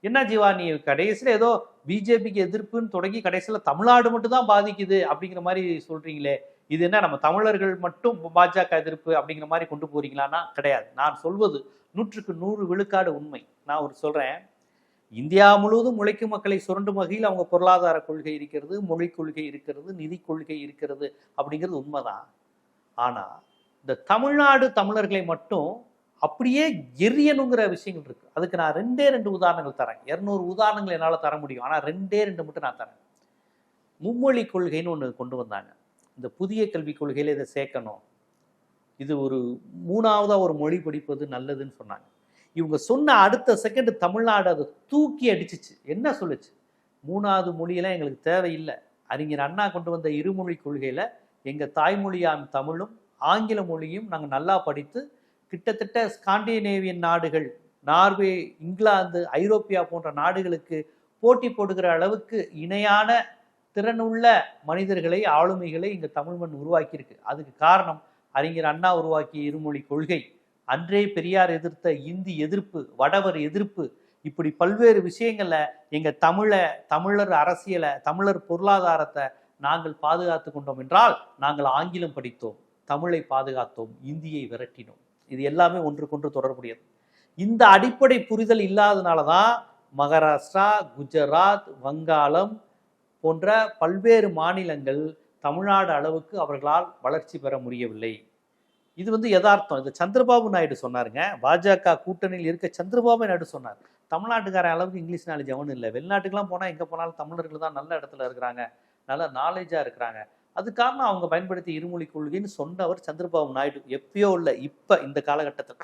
என்ன ஜீவா நீ கடைசியில் ஏதோ பிஜேபிக்கு எதிர்ப்புன்னு தொடங்கி கடைசியில் தமிழ்நாடு மட்டும் தான் பாதிக்குது அப்படிங்கிற மாதிரி சொல்றீங்களே, இது என்ன நம்ம தமிழர்கள் மட்டும் பாஜக எதிர்ப்பு அப்படிங்கிற மாதிரி கொண்டு போறீங்களான்னா கிடையாது. நான் சொல்வது 100க்கு 100 விழுக்காடு உண்மை. நான் ஒரு சொல்றேன், இந்தியா முழுவதும் உழைக்கும் மக்களை சுரண்டும் வகையில் அவங்க பொருளாதார கொள்கை இருக்கிறது, மொழிக் கொள்கை இருக்கிறது, நிதி கொள்கை இருக்கிறது அப்படிங்கிறது உண்மைதான். ஆனா இந்த தமிழ்நாடு தமிழர்களை மட்டும் அப்படியே எரியணுங்கிற விஷயங்கள் இருக்கு. அதுக்கு நான் 2 உதாரணங்கள் தரேன். 200 உதாரணங்கள் என்னால் தர முடியும். ஆனால் 2 மட்டும் நான் தரேன். மும்மொழி கொள்கைன்னு ஒன்று கொண்டு வந்தாங்க. இந்த புதிய கல்விக் கொள்கையில இதை சேர்க்கணும், இது ஒரு 3ஆவதா ஒரு மொழி படிப்பது நல்லதுன்னு சொன்னாங்க. இவங்க சொன்ன அடுத்த செகண்ட் தமிழ்நாடு அதை தூக்கி அடிச்சிச்சு. என்ன சொல்லுச்சு? 3வது மொழியெல்லாம் எங்களுக்கு தேவையில்லை. அறிஞர் அண்ணா கொண்டு வந்த இருமொழி கொள்கையில எங்க தாய்மொழியாம் தமிழும் ஆங்கில மொழியும் நாங்கள் நல்லா படித்து கிட்டத்தட்ட ஸ்காண்டினேவியன் நாடுகள், நார்வே, இங்கிலாந்து, ஐரோப்பியா போன்ற நாடுகளுக்கு போட்டி போடுகிற அளவுக்கு இணையான திறனுள்ள மனிதர்களை, ஆளுமைகளை இங்க தமிழ் மண் உருவாக்கியிருக்கு. அதுக்கு காரணம் அறிஞர் அண்ணா உருவாக்கிய இருமொழி கொள்கை, அன்றே பெரியார் எதிர்த்த இந்தி எதிர்ப்பு, வடவர் எதிர்ப்பு, இப்படி பல்வேறு விஷயங்கள்ல எங்க தமிழர் அரசியலை, தமிழர் பொருளாதாரத்தை நாங்கள் பாதுகாத்து கொண்டோம் என்றால் நாங்கள் ஆங்கிலம் படித்தோம், தமிழை பாதுகாத்தோம், இந்தியை விரட்டினோம். இது எல்லாமே ஒன்றுக்கொன்று தொடர்புடையது. இந்த அடிப்படை புரிதல் இல்லாதனால தான் மகாராஷ்டிரா, குஜராத், வங்காளம் போன்ற பல்வேறு மாநிலங்கள் தமிழ்நாடு அளவுக்கு அவர்களால் வளர்ச்சி பெற முடியவில்லை. இது யதார்த்தம். இது சந்திரபாபு நாயுடு சொன்னாருங்க. பாஜக கூட்டணியில் இருக்க சந்திரபாபு நாயுடு சொன்னார். தமிழ்நாட்டுக்காரன் அளவுக்கு இங்கிலீஷ் நாலேஜ் அவனு இல்லை. வெளிநாட்டுக்கெல்லாம் போனால் எங்கே போனாலும் தமிழர்கள் தான் நல்ல இடத்துல இருக்கிறாங்க, நல்ல நாலேஜாக இருக்கிறாங்க. அது காரணம் அவங்க பயன்படுத்திய இருமொழி கொள்கைன்னு சொன்னவர் சந்திரபாபு நாயுடு. எப்பயோ இல்லை, இப்போ இந்த காலகட்டத்தில்.